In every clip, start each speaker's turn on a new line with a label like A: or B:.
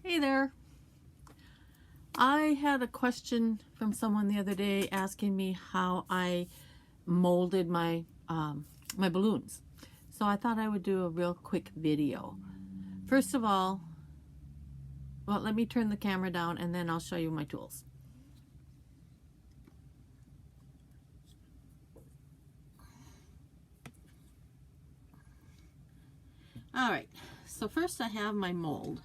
A: Hey there. I had a question from someone the other day asking me how I molded my my balloons. So I thought I would do a real quick video. First of all, well, let me turn the camera down and then I'll show you my tools. All right, so first I have my mold.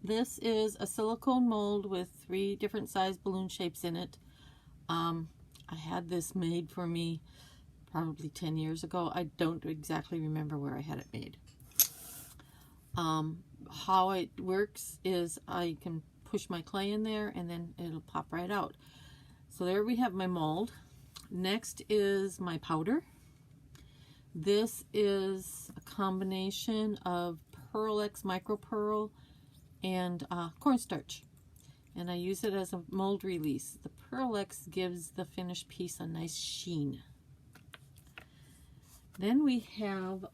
A: This is a silicone mold with 3 different size balloon shapes in it. I had this made for me probably 10 years ago. I don't exactly remember where I had it made. How it works is I can push my clay in there and then it'll pop right out. So there we have my mold. Next is my powder. This is a combination of Pearl X Micro Pearl and cornstarch, and I use it as a mold release. The Pearl X gives the finished piece a nice sheen. Then we have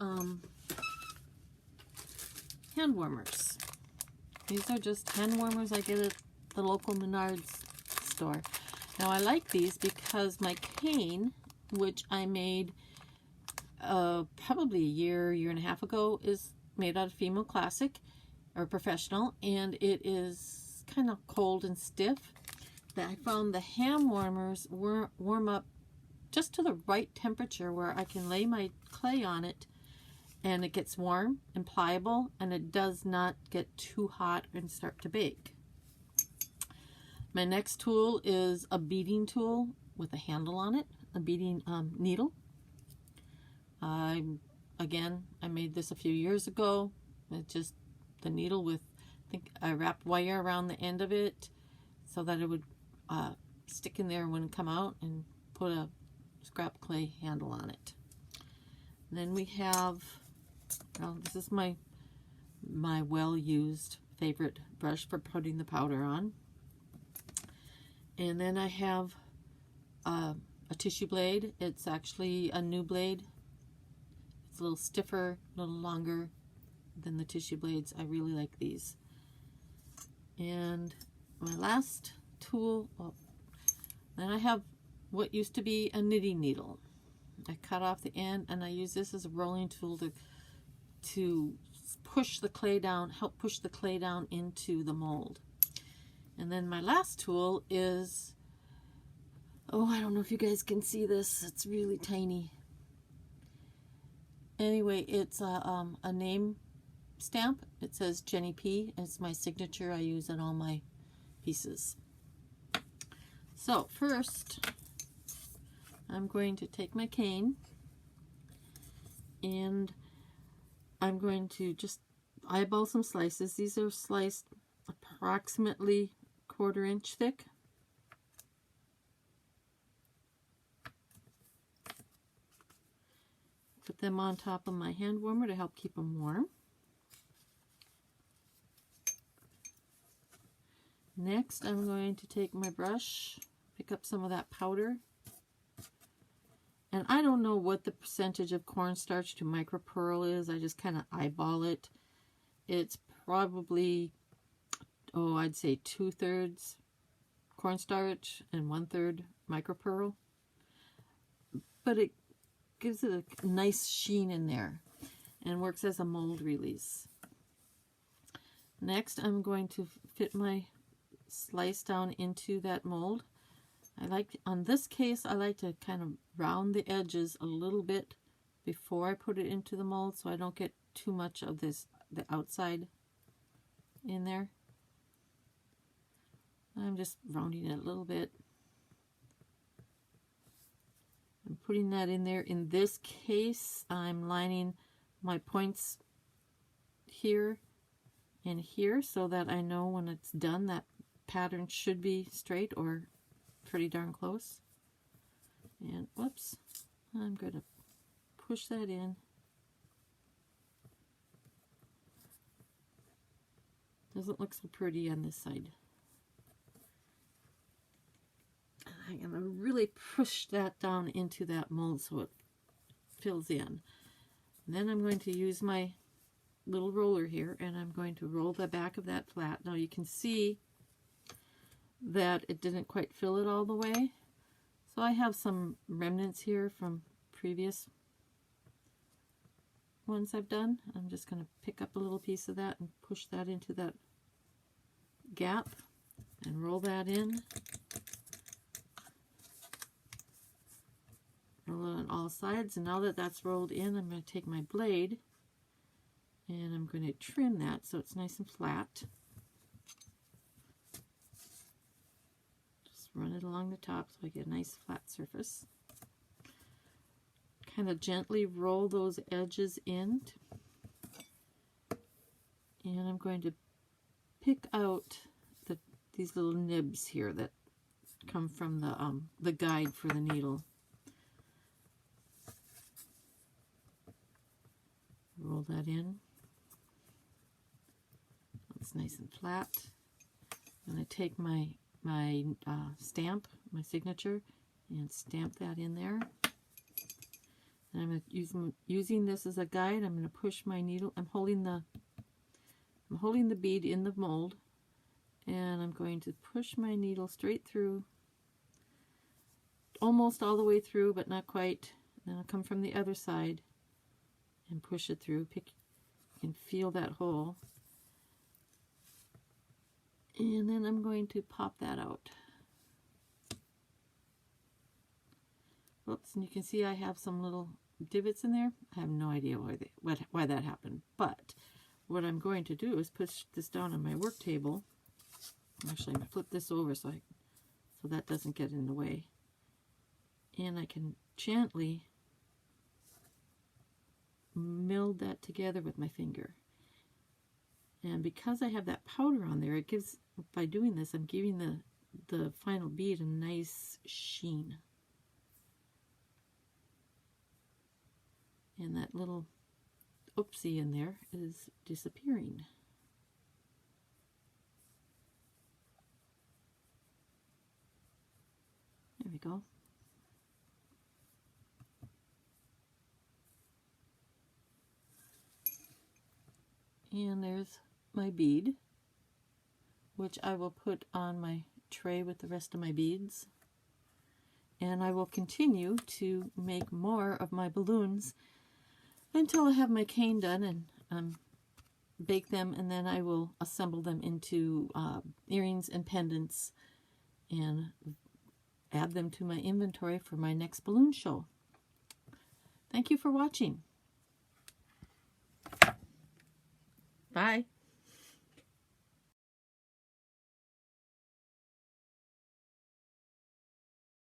A: hand warmers. These are just hand warmers I get at the local Menards store. Now I like these because my cane, which I made probably a year and a half ago, is made out of Female Classic or Professional, and it is kind of cold and stiff. I found the hand warmers warm up just to the right temperature where I can lay my clay on it and it gets warm and pliable, and it does not get too hot and start to bake. My next tool is a beading tool with a handle on it, a beading needle. Again, I made this a few years ago. It's just the needle with, I think I wrapped wire around the end of it so that it would stick in there when it come out, and put a scrap clay handle on it. And then we have, well, this is my well-used favorite brush for putting the powder on. And then I have a tissue blade. It's actually a new blade. It's a little stiffer, a little longer than the tissue blades. I really like these. And my last tool, then I have what used to be a knitting needle. I cut off the end and I use this as a rolling tool to push the clay down, help push the clay down into the mold. And then my last tool is, oh, I don't know if you guys can see this, it's really tiny. Anyway, it's a name stamp. It says Jenny P. It's my signature. I use in all my pieces. So first, I'm going to take my cane and I'm going to just eyeball some slices. These are sliced approximately 1/4 inch thick. Put them on top of my hand warmer to help keep them warm. Next, I'm going to take my brush, pick up some of that powder. And I don't know what the percentage of cornstarch to micro pearl is. I just kind of eyeball it. It's probably, oh, I'd say 2/3 cornstarch and 1/3 micro pearl. But it gives it a nice sheen in there and works as a mold release. Next, I'm going to fit my slice down into that mold. On this case, I like to kind of round the edges a little bit before I put it into the mold so I don't get too much of the outside in there. I'm just rounding it a little bit. I'm putting that in there. In this case, I'm lining my points here and here so that I know when it's done that pattern should be straight or pretty darn close. And whoops, I'm going to push that in. Doesn't look so pretty on this side. I'm going to really push that down into that mold so it fills in. And then I'm going to use my little roller here, and I'm going to roll the back of that flat. Now you can see that it didn't quite fill it all the way. So I have some remnants here from previous ones I've done. I'm just going to pick up a little piece of that and push that into that gap and roll that in. Roll it on all sides, and now that that's rolled in, I'm going to take my blade and I'm going to trim that so it's nice and flat. Just run it along the top so I get a nice flat surface. Kind of gently roll those edges in, and I'm going to pick out these little nibs here that come from the guide for the needle. Roll that in. It's nice and flat. I'm going to take my stamp, my signature, and stamp that in there. And I'm going to using this as a guide. I'm going to push my needle. I'm holding the bead in the mold, and I'm going to push my needle straight through, almost all the way through, but not quite. Then I'll come from the other side and push it through. You can feel that hole. And then I'm going to pop that out. Oops, and you can see I have some little divots in there. I have no idea why that happened. But what I'm going to do is push this down on my work table. Actually, I'm going to flip this over so that doesn't get in the way. And I can gently meld that together with my finger. And because I have that powder on there, it gives, by doing this, I'm giving the final bead a nice sheen. And that little oopsie in there is disappearing. There we go. And there's my bead, which I will put on my tray with the rest of my beads. And I will continue to make more of my balloons until I have my cane done and bake them, and then I will assemble them into earrings and pendants and add them to my inventory for my next balloon show. Thank you for watching. Bye.